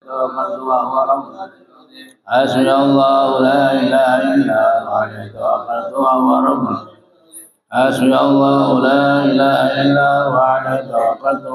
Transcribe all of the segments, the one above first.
توكلت وهو رب العرش العظيم حسبي الله لا إله إلا هو عليه توكلت وهو رب العرش حسبي الله لا إله إلا هو عليه توكلت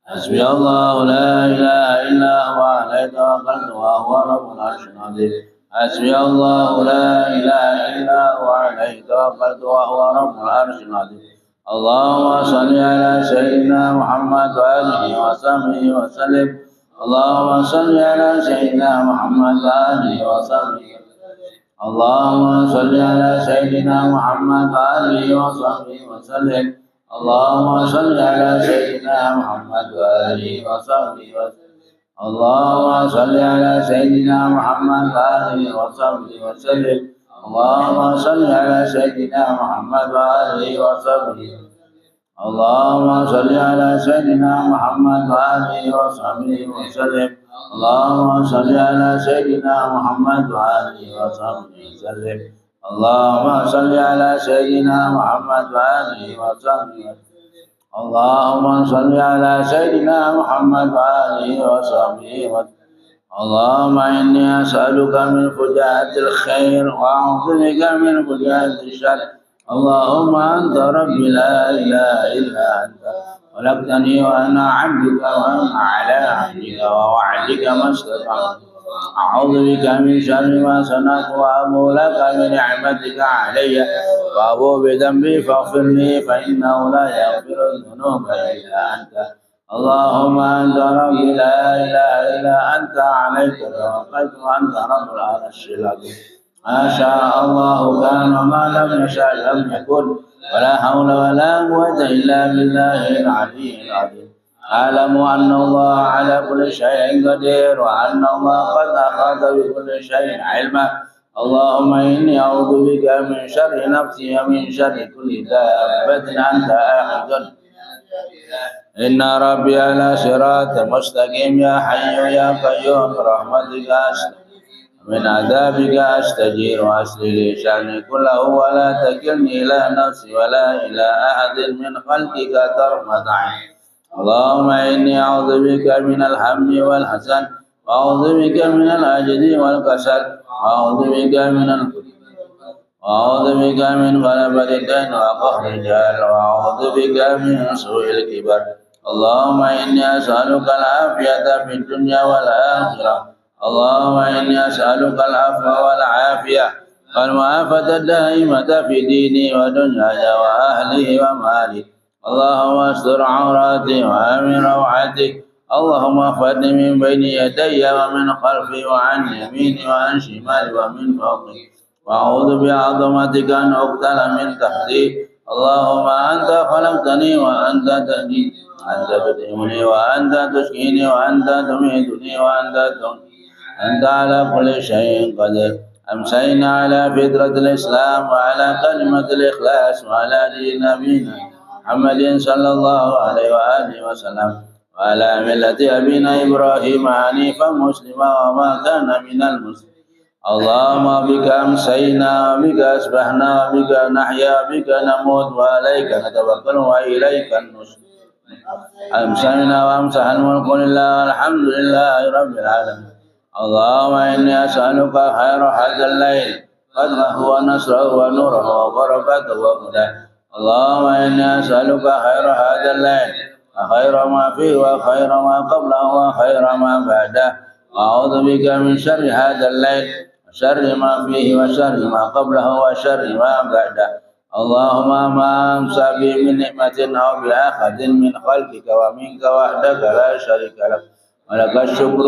حسبي الله لا إله إلا هو عليه توكلت وهو رب العرش العظيم حسبي الله لا إله إلا هو عليه توكلت وهو رب العرش العظيم اللهم صل على سيدنا محمد وآله وصحبه وسلم اللهم صل على سيدنا محمد وآله وصحبه اللهم صل على سيدنا محمد وآله وصحبه وسلم اللهم صل على سيدنا محمد وآله وصحبه وسلم اللهم صل على سيدنا محمد وآله وصحبه وسلم اللهم صل على سيدنا محمد وآله وصحبه اللهم صل على سيدنا محمد وآله وصحبه وسلم اللهم صل على سيدنا محمد وآله وصحبه وسلم اللهم صل على سيدنا محمد وآله وصحبه اللهم صل على سيدنا محمد وآله وصحبه وسلم اللهم إني أسألك من فجاءة الخير وأعوذ بك من فجاءة الشر اللهم أنت ربي لا إله إلا أنت خلقتني وأنا عبدك وأنا على عهدك ووعدك ما استطعت أعوذ بك من شر ما صنعت وأبو لك بنعمتك علي وأبو بذنبي فاغفر لي فإنه لا يغفر الذنوب إلا أنت اللهم أنت ربي لا إله إلا أنت عليك توكلت وأنت رب العرش العظيم ما شاء الله كان وما لم يشاء لم يكن ولا حول ولا قوة إلا بالله العلي العظيم أعلم أن الله على كل شيء قدير وأن الله قد أحاط بكل شيء علما اللهم إني أعوذ بك من شر نفسي ومن شر كل دابة أنت آخذ إن ربي على صراط مستقيم يا حي يا قيوم برحمتك أستغيث من عذابك أستجير وأصلح لي شأني كله ولا تكلني إلى نفسي ولا إلى أحد من خلقك طرفة عين اللهم إني أعوذ بك من الهم والحزن وأعوذ بك من العجز والكسل وأعوذ بك من غلبة الدين وقهر الرجال وأعوذ بك من سوء الكبر اللهم إني أسألك العافية في الدنيا والآخرة اللهم إني أسألك العفو والعافية والمعافاة الدائمة في ديني ودنياي وأهلي ومالي اللهم استر عوراتي وآمن روعتي اللهم احفظني من بين يدي ومن خلفي وعن يميني وعن شمالي ومن فوقي وأعوذ بعظمتك أن أقتل من تحتي اللهم أنت خلقتني وأنت تهديني أنت تدعمني وأنت تسقيني وأنت تميتني وأنت أنت على كل شيء قدير أمسينا على فطرة الإسلام وعلى كلمة الإخلاص وعلى دين نبينا محمد صلى الله عليه وآله وسلم وعلى ملة أبينا إبراهيم حنيفا مسلما وما كان من المسلمين اللهم بك أمسينا وبك أصبحنا وبك نحيا وبك نموت وعليك نتوكل وإليك النشور أمسينا وأمسح الملك لله والحمد لله رب العالمين اللهم إني أسألك خير هذا الليل قدره ونصره ونوره وبركته وهداه اللهم إني أسألك خير هذا الليل وخير ما فيه وخير ما قبله وخير ما بعده وأعوذ بك من شر هذا الليل وشر ما فيه وشر ما قبله وشر ما بعده اللهم ما أمسى بي من نعمة أو بأحد من خلقك ومنك وحدك لا شريك لك ولك الشكر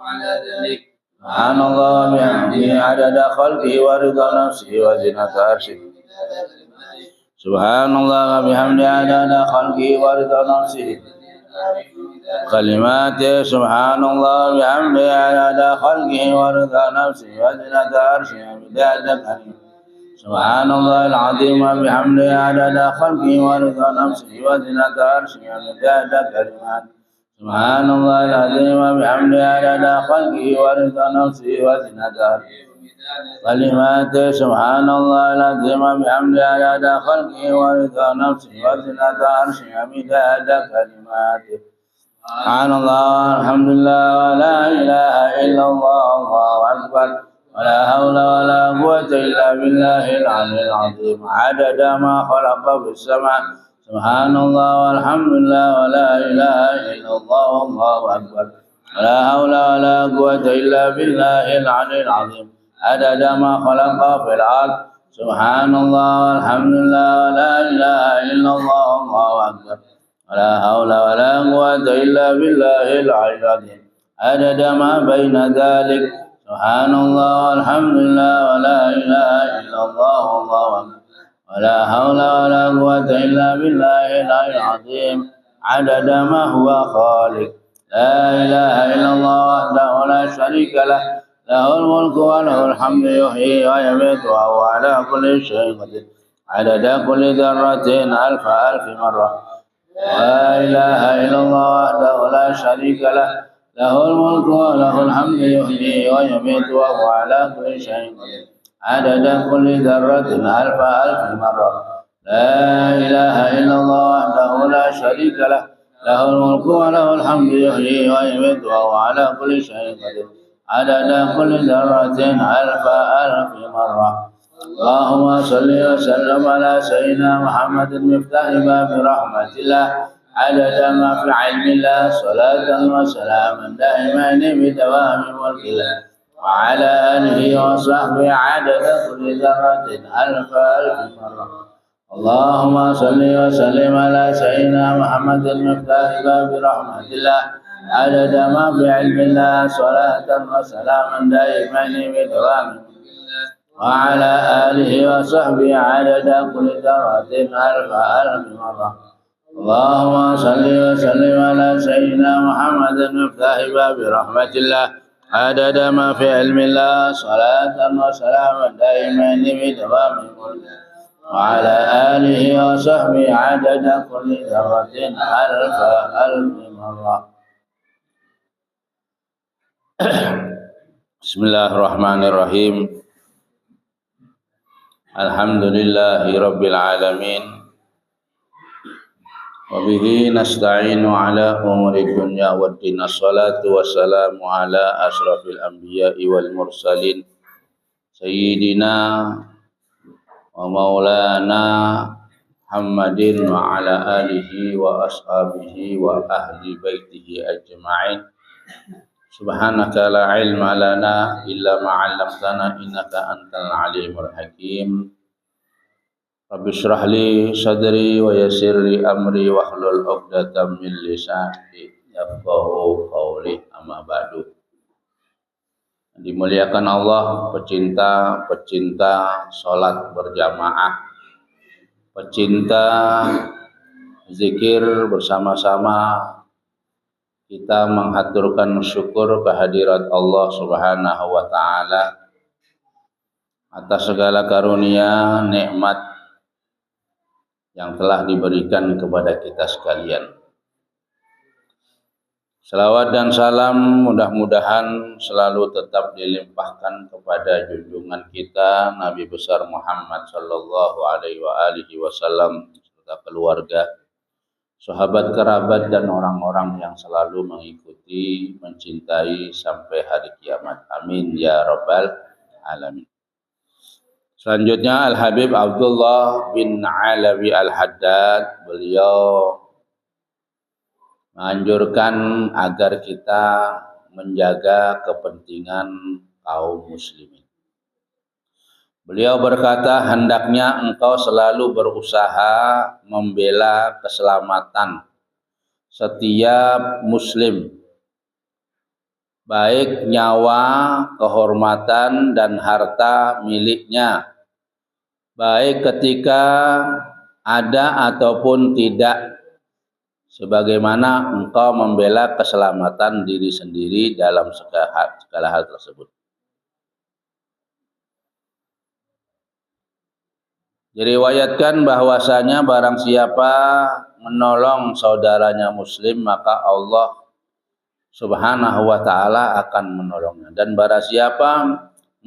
على ذلك سبحان الله وبحمده عدد خلقه ورضا نفسه وزنة عرشه سبحان الله وبحمده عدد خلقه ورضا نفسه كلماته سبحان الله وبحمده عدد خلقه ورضا نفسه وزنة عرشه مداد كلماته سبحان الله العظيم وبحمده عدد خلقه ورضا نفسه وزنة عرشه مداد كلماته سبحان الله العظيم وبحمده عدد خلقه ورضا نفسه وزنة عرشه كلماته سبحان الله العظيم وبحمده عدد خلقه ورضا نفسه وزنة عرشه مداد كلماته Subhanallah, alhamdulillah, wa la ilaha illallah, Allahu akbar. ولا حول ولا قوة إلا بالله العلي العظيم عدد ما خلق في السماء سبحان الله والحمد لله ولا إله إلا الله والله أكبر ولا حول ولا قوة إلا بالله العلي العظيم عدد ما خلق في الأرض سبحان الله والحمد لله ولا إله إلا الله والله أكبر ولا حول ولا قوة إلا بالله العلي العظيم عدد ما بين ذلك سبحان الله والحمد لله ولا إله إلا الله والله أكبر ولا حول ولا قوة إلا بالله العلي العظيم عدد ما هو خالق لا إله إلا الله وحده لا شريك له له الملك وله الحمد يحيي ويميت وهو على كل شيء قدير عدد كل ذرة ألف ألف مرة لا إله إلا الله وحده لا شريك له له الملك وله الحمد يحيي ويميت وهو على كل شيء قدير عدد كل ذرة ألف ألف مرة لا إله إلا الله وحده لا شريك له له الملك وله الحمد يحيي ويميت وهو على كل شيء قدير عدد كل ذرة ألف ألف مرة اللهم صل وسلم على سيدنا محمد مفتاح باب رحمة الله عدد ما في علم الله صلاة وسلاما دائمين بدوام ملك الله وعلى آله وصحبه عدد كل ذرة ألف ألف مرة اللهم صل وسلم على سيدنا محمد مفتاح باب رحمة الله عدد ما في علم الله صلاة وسلاما دائمين بدوام وعلى آله وصحبه عدد كل ذرة ألف ألف مرة اللهم صل وسلم على سيدنا محمد مفتاح باب رحمة الله عدد ما في علم الله صلاة وسلاما دائمين بدوام ملكه وعلى آله وصحبه عدد كل ذرة ألف ألف مرة بسم الله الرحمن الرحيم الحمد لله رب العالمين وبه نستعين على أمور الدنيا والدين الصلاة والسلام على أشرف الأنبياء والمرسلين سيدنا ومولانا محمد وعلى آله وأصحابه وأهل بيته أجمعين سبحانك لا علم لنا إلا ما علمتنا إنك أنت العليم الحكيم رب اشرح لي صدري ويسر لي أمري واحلل عقدة من لساني yafqahu qawli amma ba'du. Dimuliakan Allah, pecinta sholat berjamaah, pecinta zikir bersama-sama, kita menghaturkan syukur kehadirat Allah Subhanahu wa taala atas segala karunia nikmat yang telah diberikan kepada kita sekalian. Salawat dan salam mudah-mudahan selalu tetap dilimpahkan kepada junjungan kita Nabi besar Muhammad sallallahu alaihi wasallam serta keluarga, sahabat kerabat dan orang-orang yang selalu mengikuti, mencintai sampai hari kiamat. Amin ya rabbal alamin. Selanjutnya Al-Habib Abdullah bin Alawi Al-Haddad, beliau menganjurkan agar kita menjaga kepentingan kaum muslimin. Beliau berkata, hendaknya engkau selalu berusaha membela keselamatan setiap muslim, baik nyawa, kehormatan, dan harta miliknya, baik ketika ada ataupun tidak, sebagaimana engkau membela keselamatan diri sendiri dalam segala hal tersebut. Diriwayatkan bahwasanya barang siapa menolong saudaranya muslim, maka Allah Subhanahu wa ta'ala akan menolongnya. Dan barang siapa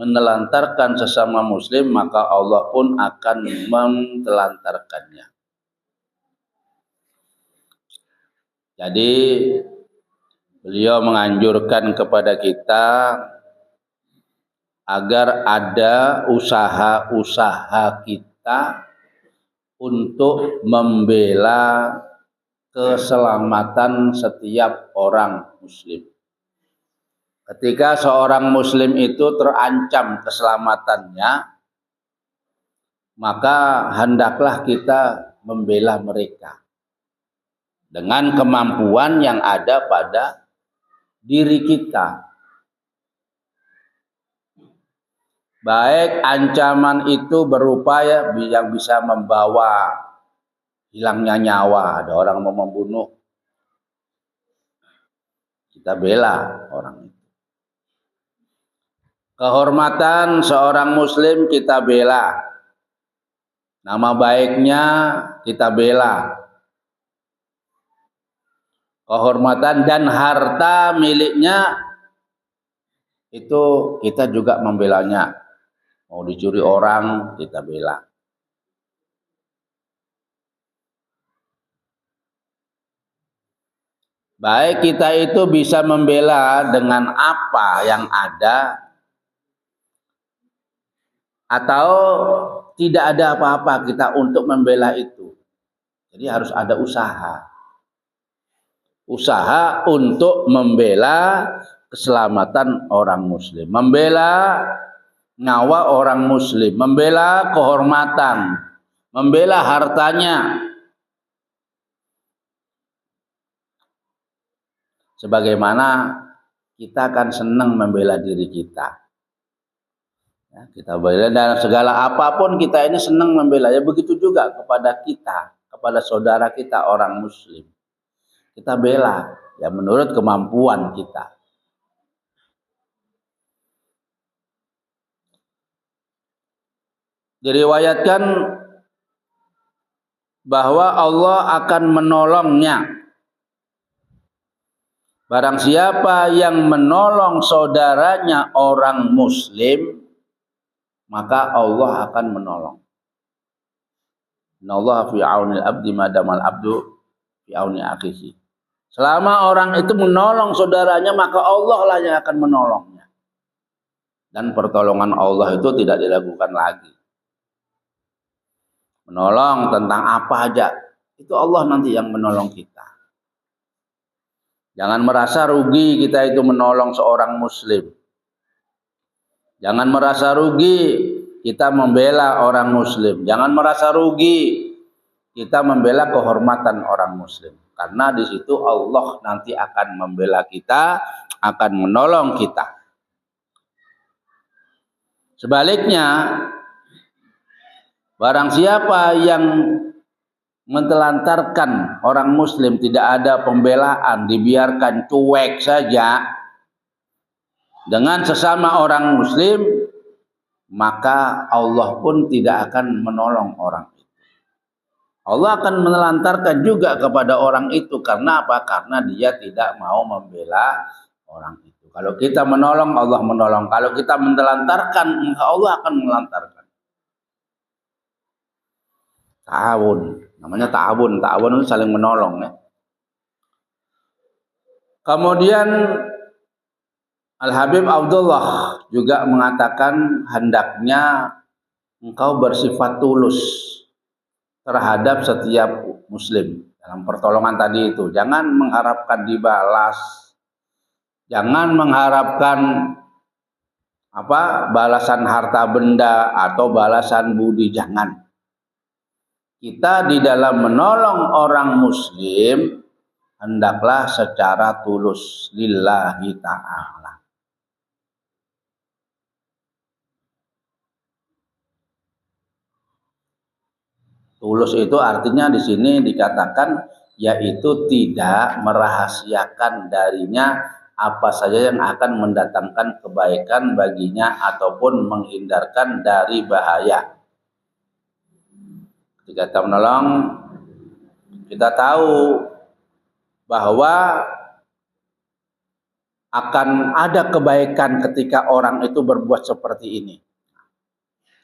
menelantarkan sesama muslim, maka Allah pun akan mentelantarkannya. Jadi beliau menganjurkan kepada kita agar ada usaha-usaha kita untuk membela keselamatan setiap orang muslim. Ketika seorang muslim itu terancam keselamatannya, maka hendaklah kita membela mereka dengan kemampuan yang ada pada diri kita. Baik ancaman itu berupa yang bisa membawa hilangnya nyawa, ada orang mau membunuh, kita bela orang itu. Kehormatan seorang muslim kita bela, nama baiknya kita bela, kehormatan dan harta miliknya itu kita juga membelanya. Mau dicuri orang, kita bela. Baik kita itu bisa membela dengan apa yang ada, atau tidak ada apa-apa kita untuk membela itu. Jadi harus ada usaha. Usaha untuk membela keselamatan orang muslim, membela nyawa orang muslim, membela kehormatan, membela hartanya. Sebagaimana kita akan senang membela diri kita. Ya, kita bela dalam segala apapun, kita ini senang membela. Ya begitu juga kepada kita, kepada saudara kita orang muslim. Kita bela ya menurut kemampuan kita. Diriwayatkan bahwa Allah akan menolongnya. Barang siapa yang menolong saudaranya orang muslim, maka Allah akan menolong. Innallaha fi aunil abdi madamal abdu fi auni akhihi. Selama orang itu menolong saudaranya, maka Allah lah yang akan menolongnya. Dan pertolongan Allah itu tidak diragukan lagi. Menolong tentang apa aja, itu Allah nanti yang menolong kita. Jangan merasa rugi kita itu menolong seorang muslim. Jangan merasa rugi kita membela orang muslim. Jangan merasa rugi kita membela kehormatan orang muslim. Karena di situ Allah nanti akan membela kita, akan menolong kita. Sebaliknya, barang siapa yang mentelantarkan orang muslim, tidak ada pembelaan, dibiarkan cuek saja dengan sesama orang muslim, maka Allah pun tidak akan menolong orang itu. Allah akan menelantarkan juga kepada orang itu. Karena apa? Karena dia tidak mau membela orang itu. Kalau kita menolong, Allah menolong. Kalau kita mentelantarkan, maka Allah akan menelantarkan. Ta'awun, namanya ta'awun. Ta'awun itu saling menolong ya. Kemudian Al-Habib Abdullah juga mengatakan hendaknya engkau bersifat tulus terhadap setiap muslim dalam pertolongan tadi itu. Jangan mengharapkan dibalas, jangan mengharapkan balasan harta benda atau balasan budi, jangan. Kita di dalam menolong orang muslim hendaklah secara tulus lillahi ta'ala. Tulus itu artinya di sini dikatakan yaitu tidak merahasiakan darinya apa saja yang akan mendatangkan kebaikan baginya ataupun menghindarkan dari bahaya. Ketika kita menolong, kita tahu bahwa akan ada kebaikan ketika orang itu berbuat seperti ini.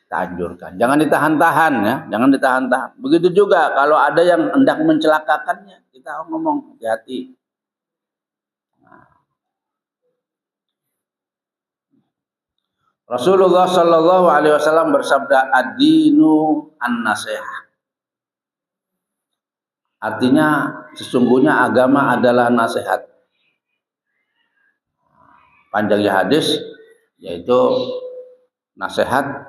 Kita anjurkan, jangan ditahan-tahan ya, jangan ditahan-tahan. Begitu juga kalau ada yang hendak mencelakakannya, kita ngomong hati-hati. Nah, Rasulullah Shallallahu Alaihi Wasallam bersabda, ad-dinu an-nasihah. Artinya sesungguhnya agama adalah nasihat. Panjangnya hadis yaitu nasihat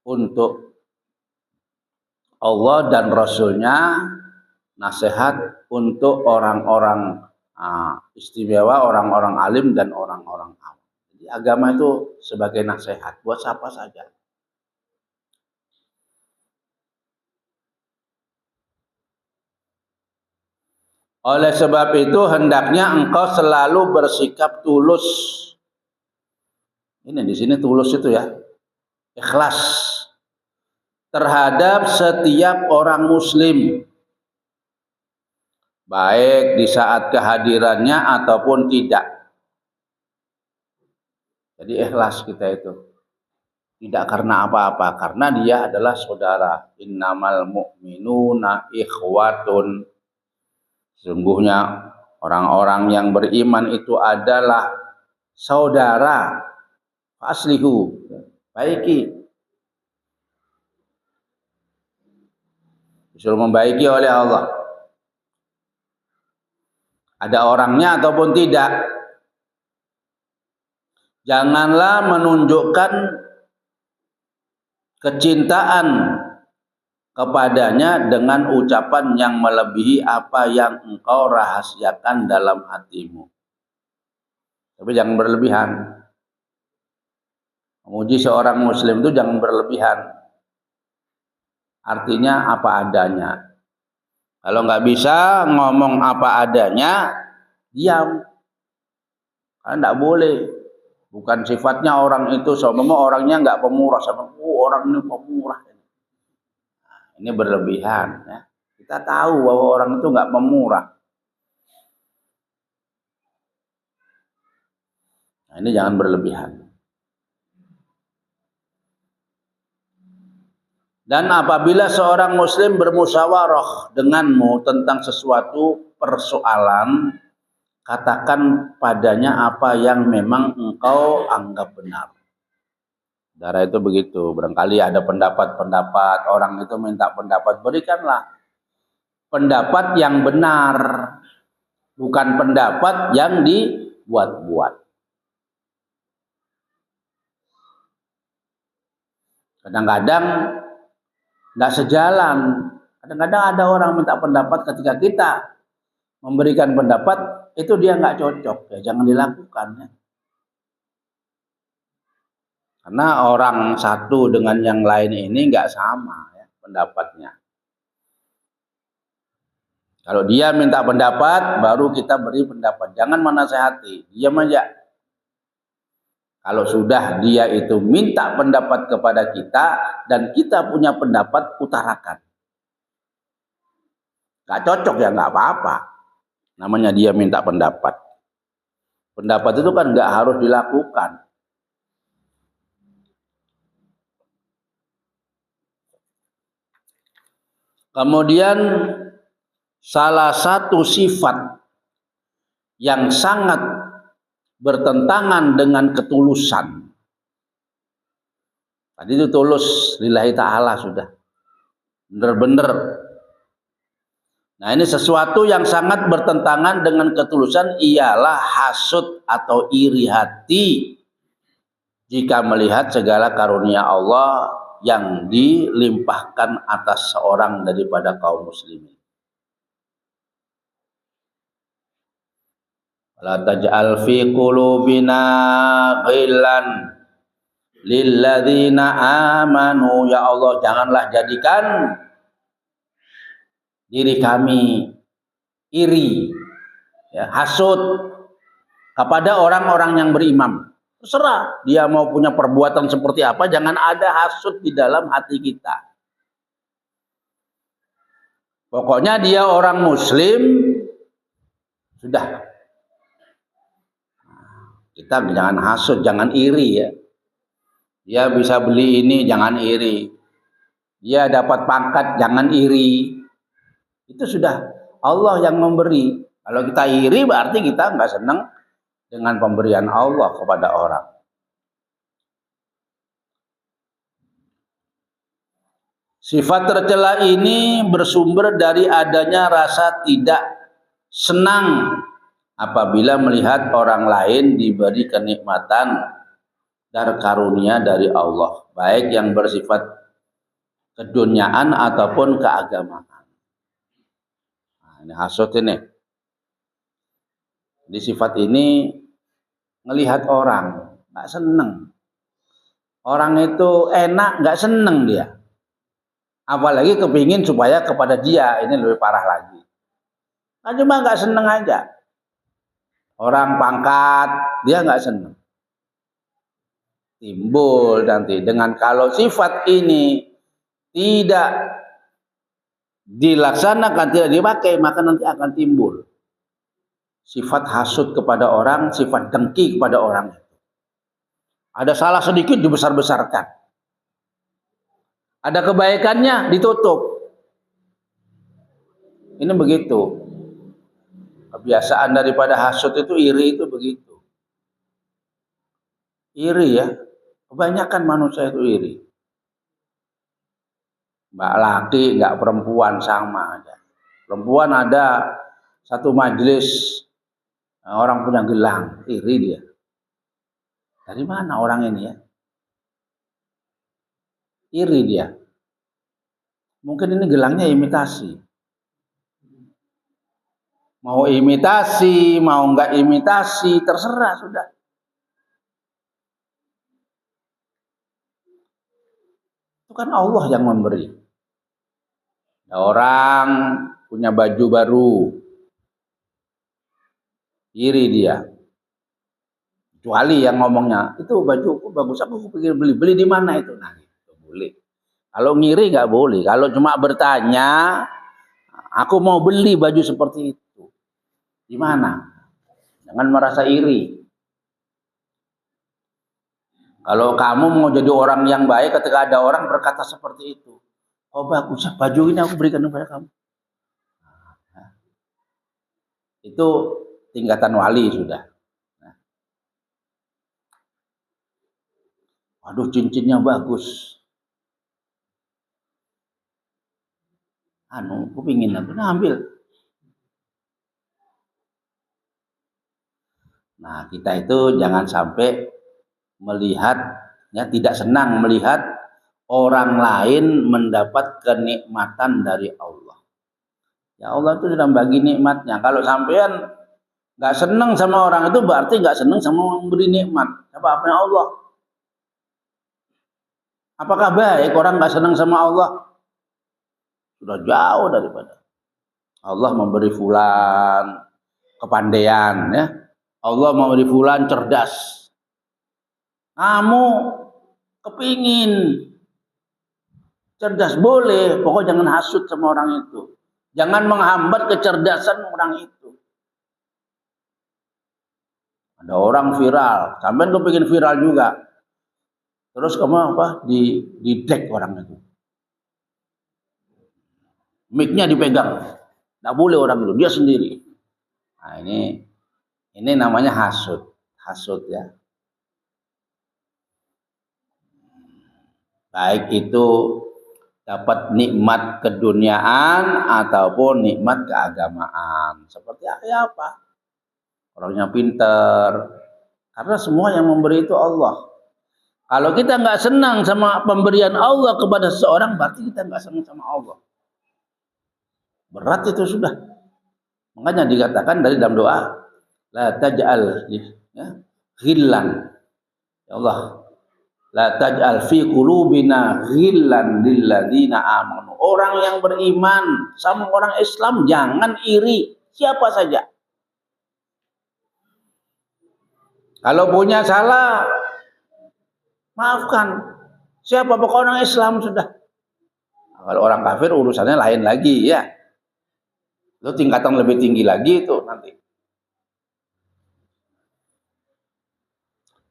untuk Allah dan Rasulnya, nasihat untuk orang-orang istimewa, orang-orang alim dan orang-orang awam. Jadi agama itu sebagai nasihat buat siapa saja. Oleh sebab itu hendaknya engkau selalu bersikap tulus. Ini di sini tulus itu ya, ikhlas terhadap setiap orang muslim, baik di saat kehadirannya ataupun tidak. Jadi ikhlas kita itu tidak karena apa-apa, karena dia adalah saudara. Innamal mu'minuna ikhwatun. Sesungguhnya orang-orang yang beriman itu adalah saudara. Aslihu, baiki. Disuruh membaiki oleh Allah. Ada orangnya ataupun tidak. Janganlah menunjukkan kecintaan kepadanya dengan ucapan yang melebihi apa yang engkau rahasiakan dalam hatimu. Tapi jangan berlebihan. Memuji seorang muslim itu jangan berlebihan. Artinya apa adanya. Kalau nggak bisa ngomong apa adanya, diam. Karena nggak boleh. Bukan sifatnya orang itu, seumpama orangnya nggak pemurah, sama orang ini pemurah. Ini berlebihan. Ya. Kita tahu bahwa orang itu nggak pemurah. Nah, ini jangan berlebihan. Dan apabila seorang muslim bermusyawarah denganmu tentang sesuatu persoalan, katakan padanya apa yang memang engkau anggap benar. Darah itu begitu. Barangkali ada pendapat-pendapat, orang itu minta pendapat, berikanlah pendapat yang benar, bukan pendapat yang dibuat-buat. Kadang-kadang nggak sejalan. Kadang-kadang ada orang minta pendapat, ketika kita memberikan pendapat itu dia nggak cocok, ya jangan dilakukan ya. Karena orang satu dengan yang lain ini nggak sama ya, pendapatnya. Kalau dia minta pendapat, baru kita beri pendapat. Jangan menasehati, diam aja. Kalau sudah dia itu minta pendapat kepada kita dan kita punya pendapat, utarakan. Gak cocok ya nggak apa-apa. Namanya dia minta pendapat. Pendapat itu kan nggak harus dilakukan. Kemudian salah satu sifat yang sangat bertentangan dengan ketulusan. Tadi itu tulus lillahi ta'ala sudah. Benar-benar. Nah ini sesuatu yang sangat bertentangan dengan ketulusan ialah hasud atau iri hati jika melihat segala karunia Allah yang dilimpahkan atas seorang daripada kaum muslimin. La taj'al fi qulubina ghillan lilladzina amanu, ya Allah janganlah jadikan diri kami iri, ya, hasud kepada orang-orang yang beriman. Terserah dia mau punya perbuatan seperti apa, jangan ada hasud di dalam hati kita. Pokoknya dia orang muslim, sudah. Kita jangan hasud, jangan iri ya. Dia bisa beli ini, jangan iri. Dia dapat pangkat, jangan iri. Itu sudah Allah yang memberi. Kalau kita iri berarti kita nggak senang dengan pemberian Allah kepada orang. Sifat tercela ini bersumber dari adanya rasa tidak senang apabila melihat orang lain diberi kenikmatan dan karunia dari Allah, baik yang bersifat keduniaan ataupun keagamaan. Nah, ini hasud ini. Di sifat ini ngelihat orang nggak seneng, orang itu enak nggak seneng dia, apalagi kepingin supaya kepada dia, ini lebih parah lagi. Nah, cuma nggak seneng aja, orang pangkat dia nggak seneng, timbul nanti dengan kalau sifat ini tidak dilaksanakan, tidak dipakai, maka nanti akan timbul sifat hasud kepada orang, sifat dengki kepada orang. Ada salah sedikit dibesar-besarkan, ada kebaikannya ditutup. Ini begitu. Kebiasaan daripada hasud itu, iri itu begitu. Iri ya, kebanyakan manusia itu iri. Mbak laki nggak perempuan sama aja. Perempuan ada satu majelis orang punya gelang, iri dia. Dari mana orang ini ya? Iri dia. Mungkin ini gelangnya imitasi. Mau imitasi, mau nggak imitasi, terserah sudah. Itu kan Allah yang memberi. Orang punya baju baru, iri dia. Kecuali yang ngomongnya, itu baju bagus, aku pikir beli di mana itu? Nah, itu boleh. Kalau ngiri nggak boleh. Kalau cuma bertanya, aku mau beli baju seperti itu, di mana? Jangan merasa iri. Kalau kamu mau jadi orang yang baik, ketika ada orang berkata seperti itu, oh bagus, baju ini aku berikan kepada kamu. Nah, itu tingkatan wali sudah. Nah. Waduh, cincinnya bagus. Aku pingin aku, nah ambil. Nah, kita itu jangan sampai melihat, ya, tidak senang melihat orang lain mendapat kenikmatan dari Allah. Ya Allah itu sudah bagi nikmatnya. Kalau sampean nggak senang sama orang itu berarti nggak senang sama memberi nikmat. Apa-apa Allah. Apakah baik orang nggak senang sama Allah? Sudah jauh daripada. Allah memberi fulan kepandaian, ya. Allah memberi fulan cerdas. Kamu kepingin cerdas boleh, pokoknya jangan hasut sama orang itu. Jangan menghambat kecerdasan orang itu. Ada orang viral, sampean kepingin viral juga. Terus kamu apa? Di deck orang itu. Mic-nya dipegang. Nggak boleh orang itu, dia sendiri. Nah, ini namanya hasut. Hasut ya. Baik itu dapat nikmat keduniaan ataupun nikmat keagamaan. Seperti apa? Orangnya pinter. Karena semua yang memberi itu Allah. Kalau kita nggak senang sama pemberian Allah kepada seseorang, berarti kita nggak senang sama Allah. Berat itu sudah. Makanya dikatakan dari dalam doa, la taj'al, ya, ghillan. Ya Allah, la taj'al fi qulubina ghillan lil ladzina amanu. Orang yang beriman sama orang Islam jangan iri siapa saja. Kalau punya salah, maafkan. Siapa pokok orang Islam sudah. Nah, kalau orang kafir urusannya lain lagi ya. Itu tingkatan lebih tinggi lagi itu nanti.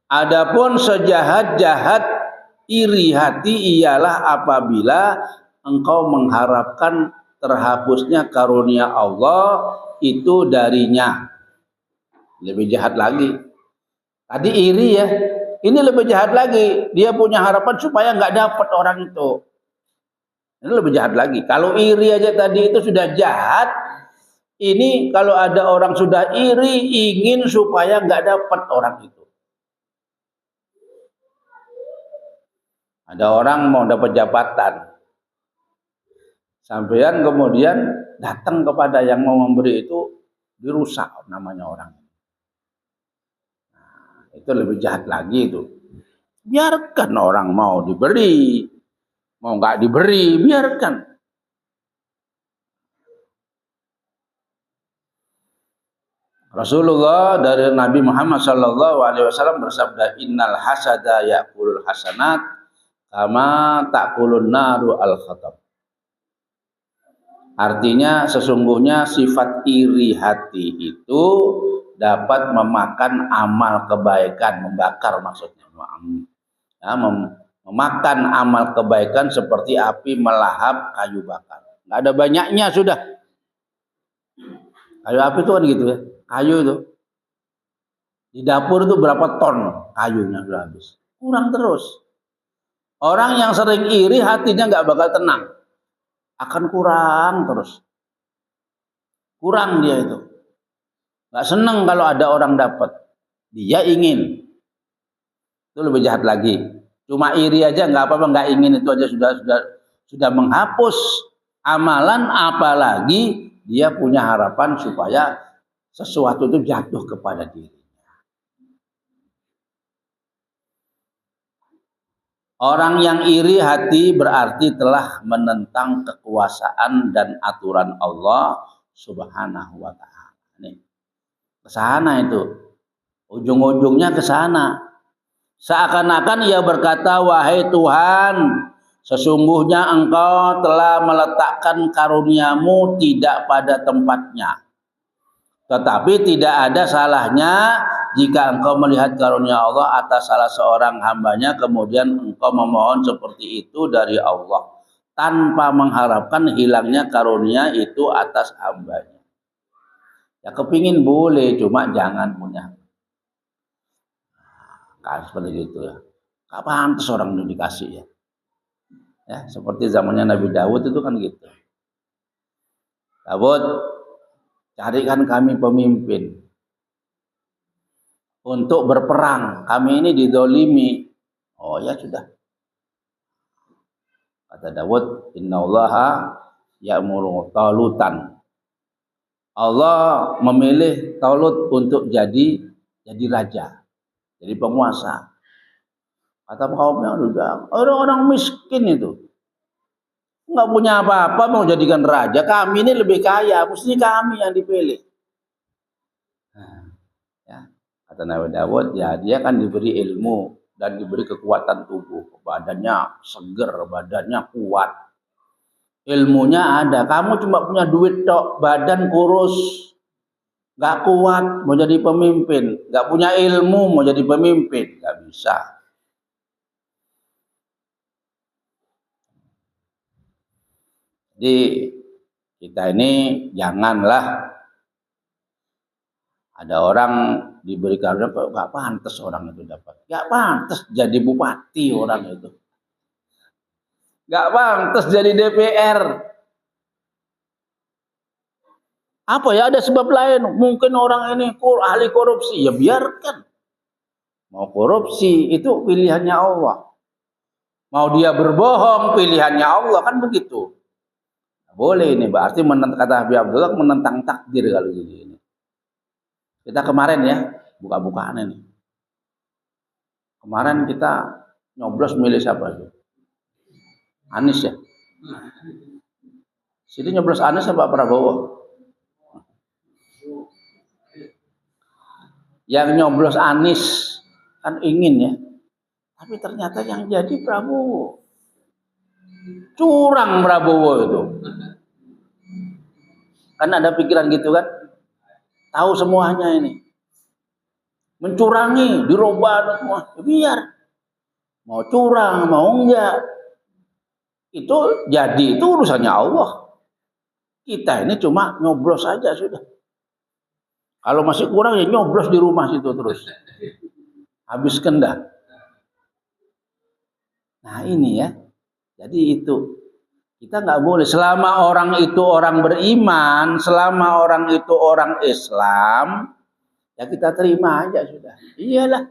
Adapun sejahat-jahat iri hati ialah apabila engkau mengharapkan terhapusnya karunia Allah itu darinya. Lebih jahat lagi. Tadi iri ya, ini lebih jahat lagi. Dia punya harapan supaya nggak dapat orang itu. Ini lebih jahat lagi. Kalau iri aja tadi itu sudah jahat, ini kalau ada orang sudah iri ingin supaya nggak dapat orang itu. Ada orang mau dapat jabatan, sampean kemudian datang kepada yang mau memberi itu, dirusak namanya orang. Nah, itu lebih jahat lagi itu. Biarkan orang mau diberi, mau nggak diberi, biarkan. Rasulullah dari Nabi Muhammad SAW bersabda, innal hasada ya'kulul hasanat kama ta'kulun naru al-khatab. Artinya sesungguhnya sifat iri hati itu dapat memakan amal kebaikan, membakar maksudnya. Ya, memakan amal kebaikan seperti api melahap kayu bakar. Nggak ada banyaknya sudah. Kayu api itu kan gitu ya. Kayu itu. Di dapur itu berapa ton kayunya sudah habis. Kurang terus. Orang yang sering iri hatinya nggak bakal tenang. Akan kurang terus. Kurang dia itu. Nggak seneng kalau ada orang dapat. Dia ingin. Itu lebih jahat lagi. Cuma iri aja nggak apa-apa, nggak ingin itu aja sudah menghapus amalan, apalagi dia punya harapan supaya sesuatu itu jatuh kepada dirinya. Orang yang iri hati berarti telah menentang kekuasaan dan aturan Allah Subhanahu wa ta'ala. Nih, ke sana itu. Ujung-ujungnya ke sana. Seakan-akan ia berkata, wahai Tuhan, sesungguhnya Engkau telah meletakkan karuniamu tidak pada tempatnya. Tetapi tidak ada salahnya jika Engkau melihat karunia Allah atas salah seorang hambanya, kemudian Engkau memohon seperti itu dari Allah, tanpa mengharapkan hilangnya karunia itu atas hambanya. Ya kepingin boleh, cuma jangan punya. Kan seperti itu ya. Gak pantas orang itu dikasih ya. Ya, seperti zamannya Nabi Daud itu kan gitu. Daud, carikan kami pemimpin untuk berperang. Kami ini didolimi. Oh ya sudah. Kata Daud, innallaha ya'muru talutan. Allah memilih Talut untuk jadi raja. Jadi penguasa. Kata kaumnya, udah orang-orang miskin itu. Nggak punya apa-apa mau jadikan raja. Kami ini lebih kaya, mesti kami yang dipilih. Nah, ya. Kata Nabi Daud, ya dia kan diberi ilmu dan diberi kekuatan tubuh. Badannya seger, badannya kuat. Ilmunya ada. Kamu cuma punya duit tok, badan kurus. Gak kuat mau jadi pemimpin, gak punya ilmu mau jadi pemimpin, gak bisa. Jadi kita ini janganlah ada orang diberi karunia kok gak pantas orang itu dapat, gak pantas jadi bupati orang itu, gak pantas jadi DPR. Apa ya, ada sebab lain, mungkin orang ini ahli korupsi, ya biarkan. Mau korupsi itu pilihannya Allah. Mau dia berbohong pilihannya Allah, kan begitu. Boleh ini, berarti kata Habib Abdullah menentang takdir kalau gini. Kita kemarin ya, buka-bukaan ini. Kemarin kita nyoblos milih siapa itu? Anies ya. Sini nyoblos Anies apa Prabowo? Yang nyoblos Anies kan ingin ya, tapi ternyata yang jadi Prabowo. Curang Prabowo itu. Kan ada pikiran gitu kan? Tahu semuanya ini. Mencurangi, dirubah semua. Ya biar. Mau curang, mau enggak. Itu jadi, itu urusannya Allah. Kita ini cuma nyoblos saja sudah. Kalau masih kurang ya nyoblos di rumah situ terus. Habiskan dah. Nah ini ya. Jadi itu. Kita nggak boleh, selama orang itu orang beriman, selama orang itu orang Islam, ya kita terima aja sudah. Iyalah,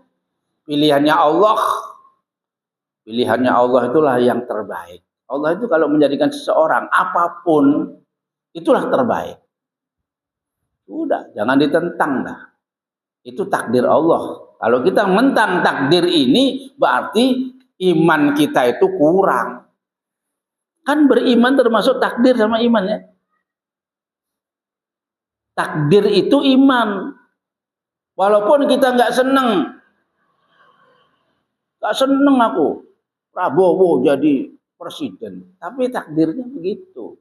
pilihannya Allah. Pilihannya Allah itulah yang terbaik. Allah itu kalau menjadikan seseorang apapun, itulah terbaik. Udah, jangan ditentang dah. Itu takdir Allah. Kalau kita mentang takdir ini, berarti iman kita itu kurang. Kan beriman termasuk takdir sama iman ya. Takdir itu iman. Walaupun kita nggak seneng aku Prabowo jadi presiden, tapi takdirnya begitu.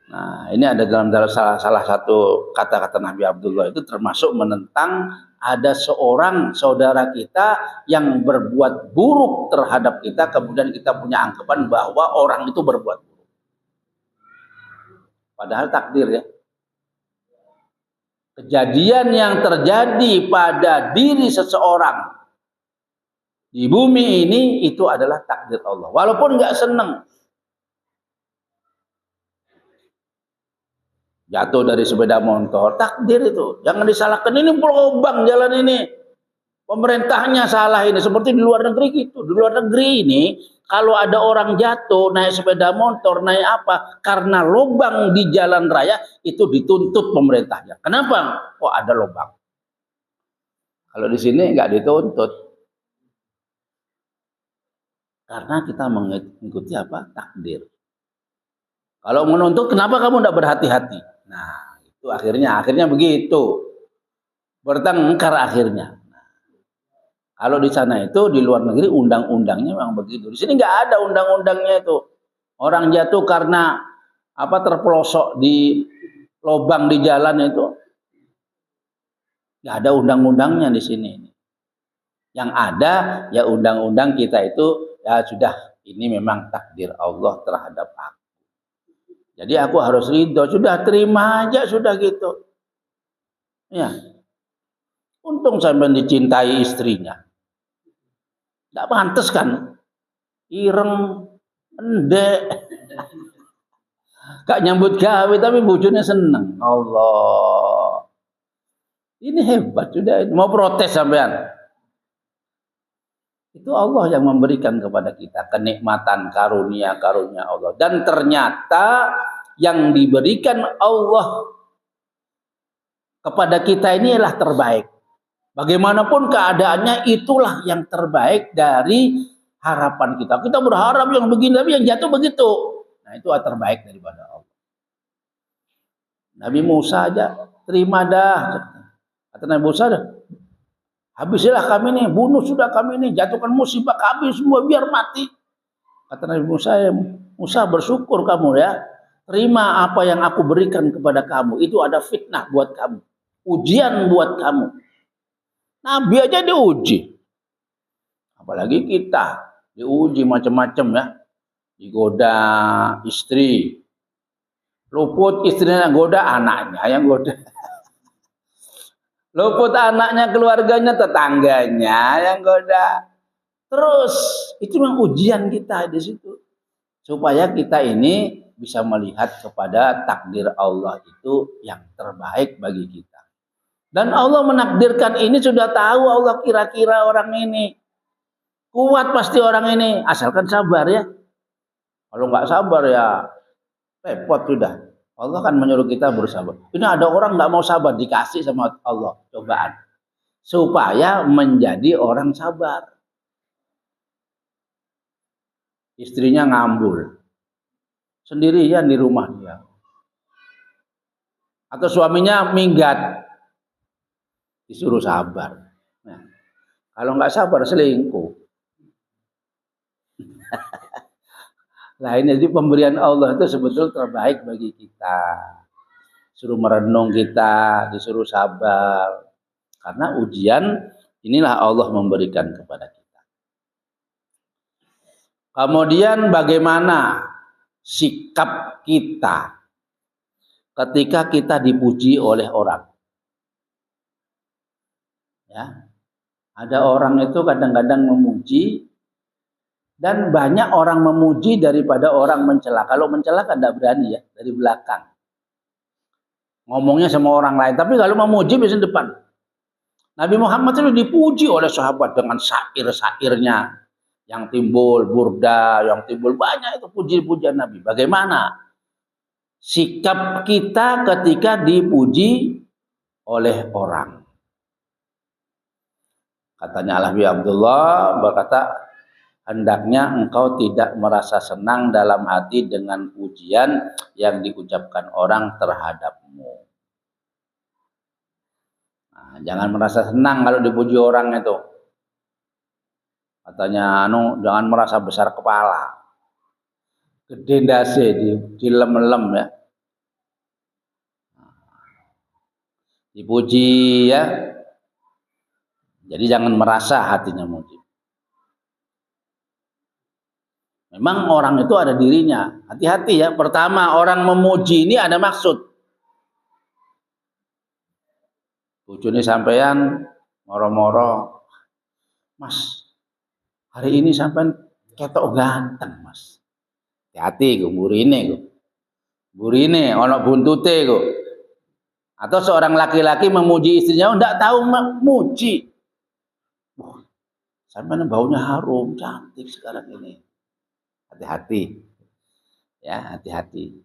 Nah, ini ada dalam salah satu kata-kata Nabi Abdullah itu termasuk menentang ada seorang saudara kita yang berbuat buruk terhadap kita, kemudian kita punya anggapan bahwa orang itu berbuat buruk. Padahal takdir ya. Kejadian yang terjadi pada diri seseorang di bumi ini itu adalah takdir Allah. Walaupun nggak seneng. Jatuh dari sepeda motor, takdir itu. Jangan disalahkan, ini lubang jalan ini. Pemerintahnya salah ini. Seperti di luar negeri gitu. Di luar negeri ini, kalau ada orang jatuh, naik sepeda motor, naik apa, karena lubang di jalan raya, itu dituntut pemerintahnya. Kenapa? Kok ada lubang? Kalau di sini nggak dituntut. Karena kita mengikuti apa? Takdir. Kalau menuntut, kenapa kamu tidak berhati-hati? Nah, itu akhirnya begitu. Bertengkar akhirnya. Nah, kalau di sana itu, di luar negeri, undang-undangnya memang begitu. Di sini nggak ada undang-undangnya itu. Orang jatuh karena apa terpelosok di lubang di jalan itu. Nggak ada undang-undangnya di sini. Yang ada, ya undang-undang kita itu, ya sudah, ini memang takdir Allah terhadap aku. Jadi aku harus ridho, sudah terima aja, sudah gitu. Ya, untung sampai dicintai istrinya. Tidak pantas kan, ireng, endek, gak nyambut gawe tapi bojone seneng. Allah, ini hebat sudah. Mau protes sampean? Itu Allah yang memberikan kepada kita kenikmatan karunia Allah. Dan ternyata yang diberikan Allah kepada kita ini adalah terbaik. Bagaimanapun keadaannya, itulah yang terbaik dari harapan kita. Kita berharap yang begini, tapi yang jatuh begitu. Nah, itu terbaik daripada Allah. Nabi Musa aja terima dah. Kata Nabi Musa dah, habisilah kami nih, bunuh sudah kami nih, jatuhkan musibah kami semua biar mati. Kata Nabi Musa, ya Musa bersyukur kamu ya. Terima apa yang aku berikan kepada kamu. Itu ada fitnah buat kamu. Ujian buat kamu. Nabi aja diuji. Apalagi kita. Diuji macam-macam ya. Digoda istri. Luput istrinya goda, anaknya yang goda. Luput anaknya, keluarganya, tetangganya yang goda. Terus itu memang ujian kita di situ. Supaya kita ini bisa melihat kepada takdir Allah itu yang terbaik bagi kita. Dan Allah menakdirkan ini, sudah tahu Allah kira-kira orang ini kuat, pasti orang ini, asalkan sabar ya. Kalau nggak sabar ya repot sudah. Allah kan menyuruh kita bersabar. Ini ada orang nggak mau sabar, dikasih sama Allah cobaan supaya menjadi orang sabar. Istrinya ngambul sendirian di rumah dia, atau suaminya minggat, disuruh sabar. Nah, kalau nggak sabar selingkuh. Nah, ini jadi pemberian Allah itu sebetulnya terbaik bagi kita. Suruh merenung kita, disuruh sabar. Karena ujian inilah Allah memberikan kepada kita. Kemudian bagaimana sikap kita ketika kita dipuji oleh orang? Ya, ada orang itu kadang-kadang memuji, Dan banyak orang memuji daripada orang mencela. Kalau mencela kan tidak berani ya, dari belakang. Ngomongnya sama orang lain. Tapi kalau memuji biasanya depan. Nabi Muhammad itu dipuji oleh sahabat dengan syair-syairnya. Yang timbul burda, yang timbul banyak itu puji-pujian Nabi. Bagaimana sikap kita ketika dipuji oleh orang? Katanya Al-Habib Abdullah berkata, hendaknya engkau tidak merasa senang dalam hati dengan pujian yang diucapkan orang terhadapmu. Nah, jangan merasa senang kalau dipuji orang itu. Katanya jangan merasa besar kepala. Gede ndase dilem-lem ya. Dipuji ya. Jadi jangan merasa hatinya muji. Memang orang itu ada dirinya. Hati-hati ya. Pertama, orang memuji ini ada maksud. Bojone sampean moro-moro, Mas, hari ini sampean ketok ganteng, Mas. Hati-hati burine Burine ana buntute kok. Atau seorang laki-laki memuji istrinya, enggak tahu memuji. Wah, sampean baunya harum, cantik sekarang ini. Hati-hati. Ya, hati-hati.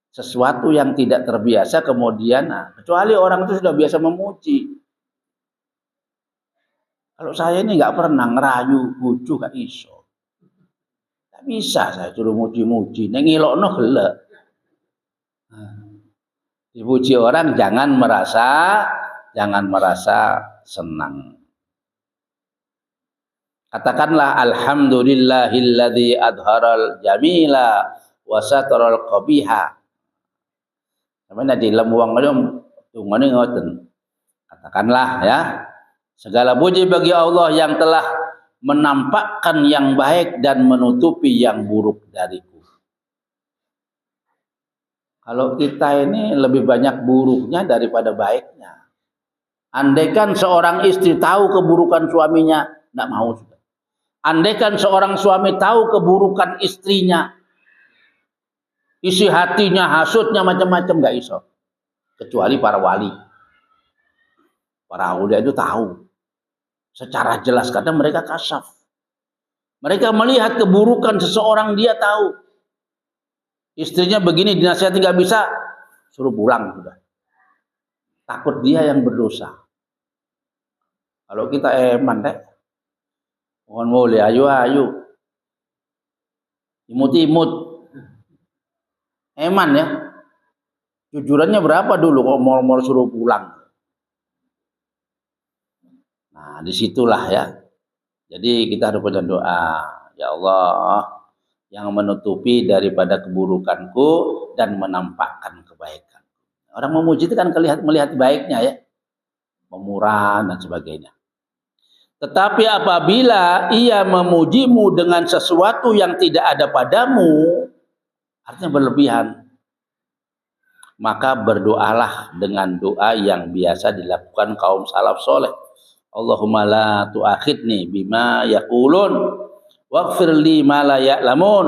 Sesuatu yang tidak terbiasa kemudian, kecuali orang itu sudah biasa memuji. Kalau saya ini nggak pernah ngerayu bojo gak iso. Gak bisa saya suruh muji-muji, nek ngilokno gelek. Dipuji orang jangan merasa senang. Katakanlah alhamdulillahilladzi adharal jamila wa sataral qabiha. Sampeyan di lem wong tungane ngoten. Katakanlah ya, segala puji bagi Allah yang telah menampakkan yang baik dan menutupi yang buruk dariku. Kalau kita ini lebih banyak buruknya daripada baiknya. Andaikan seorang istri tahu keburukan suaminya, tidak mau juga. Andaikan seorang suami tahu keburukan istrinya, isi hatinya, hasutnya macam-macam, nggak iso. Kecuali para wali. Para aulia itu tahu secara jelas karena mereka kasyaf. Mereka melihat keburukan seseorang, dia tahu. Istrinya begini dinasihati nggak bisa, suruh pulang sudah. Takut dia yang berdosa. Kalau kita eman deh, mohon boleh, ayo, imut-imut, eman ya. Jujurannya berapa dulu kok mau suruh pulang? Nah, disitulah ya. Jadi kita harus berdoa, ya Allah, yang menutupi daripada keburukanku dan menampakkan kebaikan. Orang memuji itu kan melihat baiknya ya, pemurah dan sebagainya. Tetapi apabila ia memujimu dengan sesuatu yang tidak ada padamu, artinya berlebihan, maka berdoalah dengan doa yang biasa dilakukan kaum salaf soleh. Allahumma la tu'akhidni bima yaqulun waghfir li ma la ya'lamun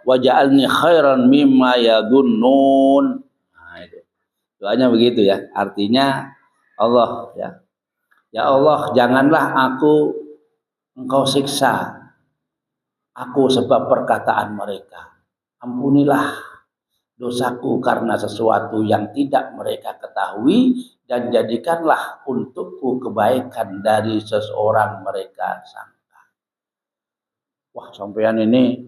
waj'alni khairan mimma yadhunnun. Nah, itu. Doanya begitu ya. Artinya Allah ya. Ya Allah, janganlah engkau siksa aku sebab perkataan mereka. Ampunilah dosaku karena sesuatu yang tidak mereka ketahui dan jadikanlah untukku kebaikan dari seseorang mereka sangka. Wah, sampean ini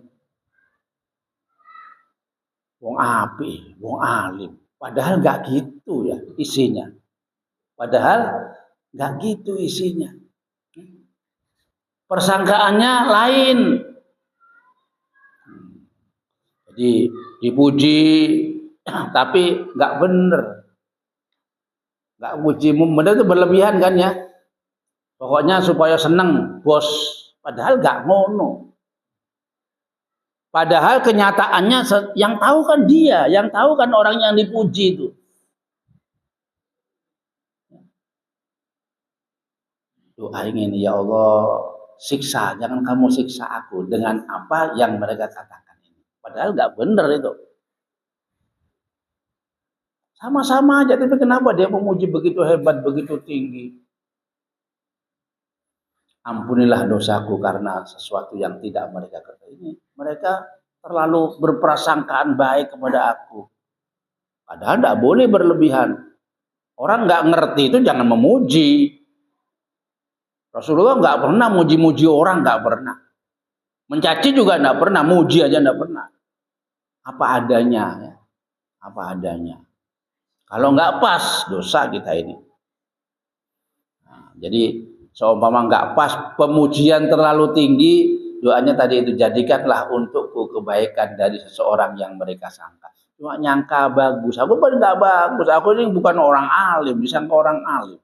wong apik, wong alim. Padahal enggak gitu ya isinya. Padahal enggak gitu isinya. Persangkaannya lain. Jadi dipuji tapi enggak bener. Enggak puji bener itu berlebihan kan ya. Pokoknya supaya seneng bos. Padahal enggak ngono. Padahal kenyataannya yang tahu kan dia, yang tahu kan orang yang dipuji itu. Doa ingin, ya Allah, siksa, jangan kamu siksa aku dengan apa yang mereka katakan ini. Padahal nggak benar itu. Sama-sama aja, tapi kenapa dia memuji begitu hebat, begitu tinggi? Ampunilah dosaku karena sesuatu yang tidak mereka ketahui ini. Mereka terlalu berprasangkaan baik kepada aku. Padahal tidak boleh berlebihan. Orang nggak ngerti itu jangan memuji. Rasulullah nggak pernah muji-muji orang, nggak pernah. Mencaci juga nggak pernah, muji aja nggak pernah. Apa adanya, ya. Apa adanya. Kalau nggak pas, dosa kita ini. Nah, jadi seumpama nggak pas, pemujian terlalu tinggi, doanya tadi itu, jadikanlah untukku kebaikan dari seseorang yang mereka sangka. Cuma nyangka bagus, aku pun nggak bagus, aku ini bukan orang alim, disangka orang alim.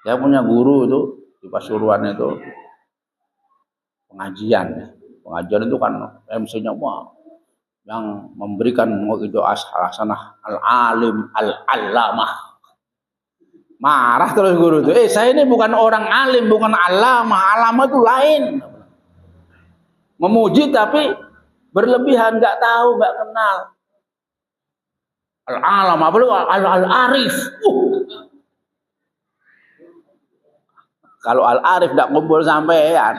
Saya punya guru itu di Pasuruan itu pengajian. Pengajian itu kan MC-nya yang memberikan itu hasanah al-alim al-allamah. Marah terus guru itu. Saya ini bukan orang alim, bukan allamah. Allamah itu lain. Memuji tapi berlebihan, nggak tahu, nggak kenal. Al-allamah belum al-arif. Kalau Al-Arif tidak kumpul sampean,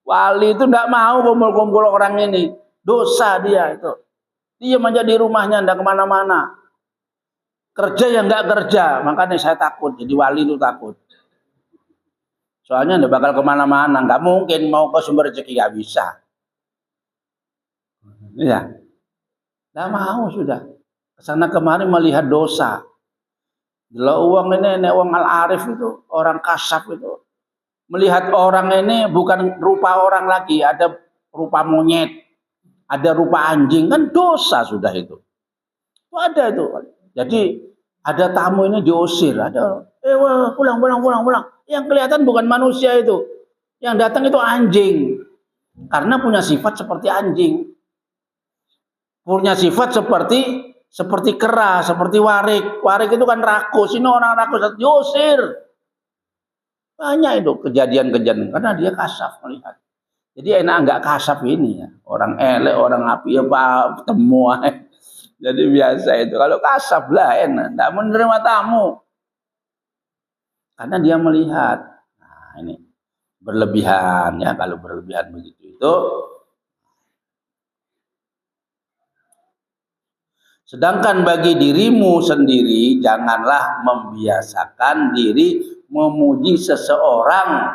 wali itu tidak mau kumpul-kumpul orang ini, dosa dia itu. Dia menjadi rumahnya, tidak kemana-mana. Kerja yang nggak kerja, makanya saya takut. Jadi wali itu takut. Soalnya tidak bakal kemana-mana, nggak mungkin mau ke sumber rezeki, nggak bisa. Ya, nggak mau sudah. Kesana kemari melihat dosa. Kalau uang ini, uang Al-Arif itu, orang kasaf itu. Melihat orang ini bukan rupa orang lagi, ada rupa monyet, ada rupa anjing, kan dosa sudah itu. Itu ada itu. Jadi ada tamu ini diusir, ada pulang. Yang kelihatan bukan manusia itu. Yang datang itu anjing. Karena punya sifat seperti anjing. Punya sifat seperti kera, seperti warik. Warik itu kan rakus, ini orang rakus diusir. Banyak itu kejadian-kejadian karena dia kasaf melihat. Jadi enak enggak kasaf ini ya. Orang elek, orang api apa temu. Jadi biasa itu. Kalau kasaf lah enak, enggak menerima tamu. Karena dia melihat. Nah, ini berlebihan ya, kalau berlebihan begitu itu. Sedangkan bagi dirimu sendiri, janganlah membiasakan diri memuji seseorang,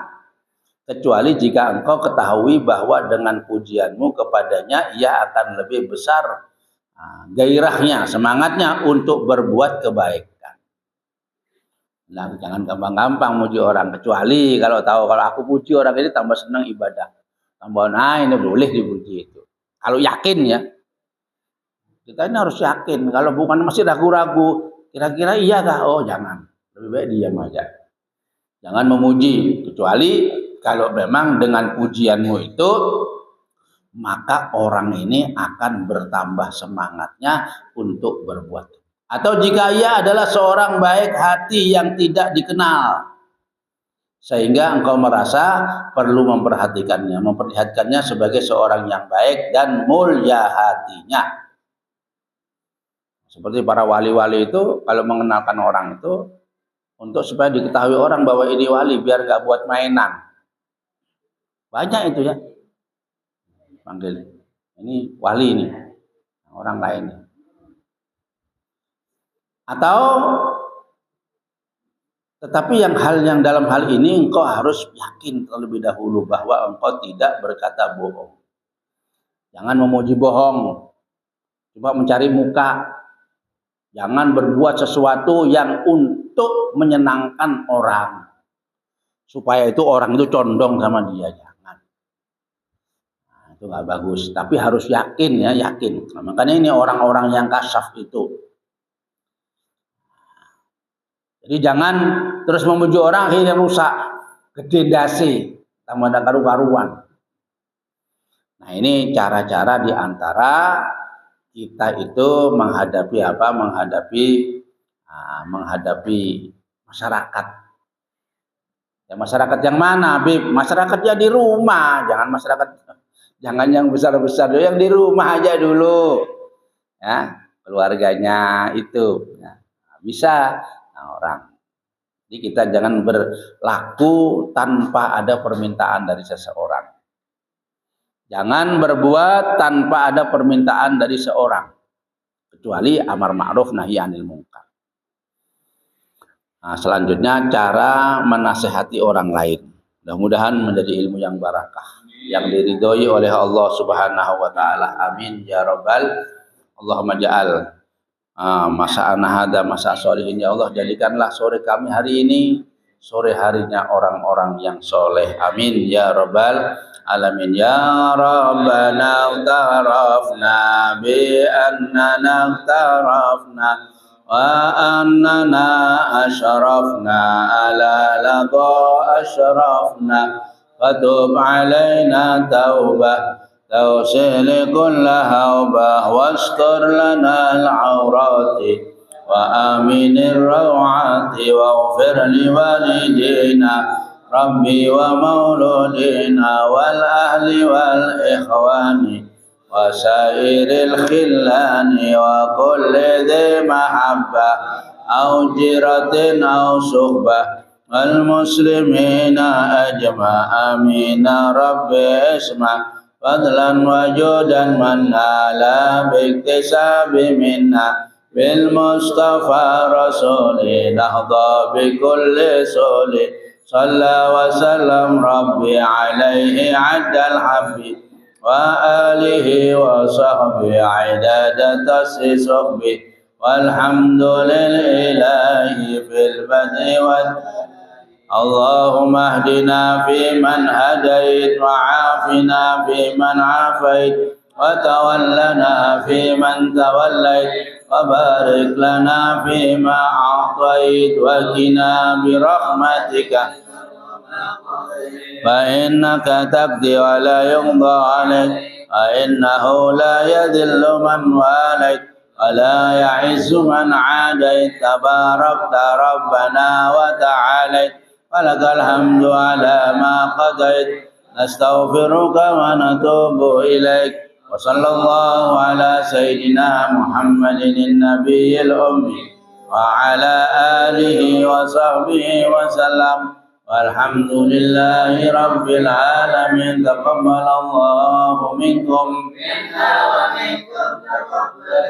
kecuali jika engkau ketahui bahwa dengan pujianmu kepadanya ia akan lebih besar gairahnya, semangatnya untuk berbuat kebaikan. Nah, jangan gampang-gampang muji orang, kecuali kalau tahu kalau aku puji orang ini tambah senang ibadah, tambah ini boleh dipuji itu. Kalau yakin ya. Kita ini harus yakin, kalau bukan masih ragu-ragu, kira-kira iya kah? Oh jangan, lebih baik diam aja. Jangan memuji, kecuali kalau memang dengan pujianmu itu, maka orang ini akan bertambah semangatnya untuk berbuat. Atau jika ia adalah seorang baik hati yang tidak dikenal, sehingga engkau merasa perlu memperlihatkannya sebagai seorang yang baik dan mulia hatinya. Seperti para wali-wali itu kalau mengenalkan orang itu untuk supaya diketahui orang bahwa ini wali, biar nggak buat mainan. Banyak itu ya. Panggil ini wali ini, orang lain. Atau tetapi yang dalam hal ini engkau harus yakin terlebih dahulu bahwa engkau tidak berkata bohong. Jangan memuji bohong. Coba mencari muka. Jangan berbuat sesuatu yang untuk menyenangkan orang. Supaya itu orang itu condong sama dia. Jangan. Nah, itu nggak bagus. Tapi harus yakin ya, yakin. Nah, makanya ini orang-orang yang kasaf itu. Jadi jangan terus memuji orang akhirnya rusak. Gede dasi. Tambah ada karu-karuan. Nah ini cara-cara diantara kita itu menghadapi menghadapi masyarakat. Ya masyarakat yang mana, Bib? Masyarakatnya di rumah, jangan yang besar-besar, yang di rumah aja dulu. Ya, keluarganya itu. Ya, bisa orang. Jadi kita jangan berlaku tanpa ada permintaan dari seseorang. Jangan berbuat tanpa ada permintaan dari seorang. Kecuali amar ma'ruf nahi anil munkar. Nah, selanjutnya cara menasehati orang lain. Mudah-mudahan menjadi ilmu yang barakah, yang diridhoi oleh Allah Subhanahu wa taala. Amin ya rabbal. Allahumma ja'al masa anahada masa solihin, ya Allah, jadikanlah sore kami hari ini sore harinya orang-orang yang soleh. Amin ya rabbal alamin. Ya rabbana tarafna bi annana tarafna wa annana ashrafna ala laqha ashrafna fatub alaina taubah توصل كل هوبة واستر لنا العورات وآمن الروعات واغفر لوالدينا ربي ومولودينا والأهل والإخوان وسائر الخلان وكل ذي محبة أو جيرة أو صحبة والمسلمين أجمع آمين رب اسمع فضلا وجودا من نالا باكتساب منا بالمصطفى رسول نهضى بكل سول صلى وسلم ربي عليه عد الحب وآله وصحبه عداد تسع صحبه والحمد لله في البدء اللهم اهدنا فيمن هديت وعافنا فيمن عافيت وتولنا فيمن توليت وبارك لنا فيما أعطيت وقنا برحمتك فإنك تقضي ولا يقضى عليك فإنه لا يذل من واليت ولا يعز من عاديت تباركت ربنا وتعاليت ولك الحمد على ما قضيت نستغفرك ونتوب إليك وصلى الله على سيدنا محمد النبي الأمي وعلى آله وصحبه وسلم والحمد لله رب العالمين. تقبل الله منكم منا ومنكم تقبل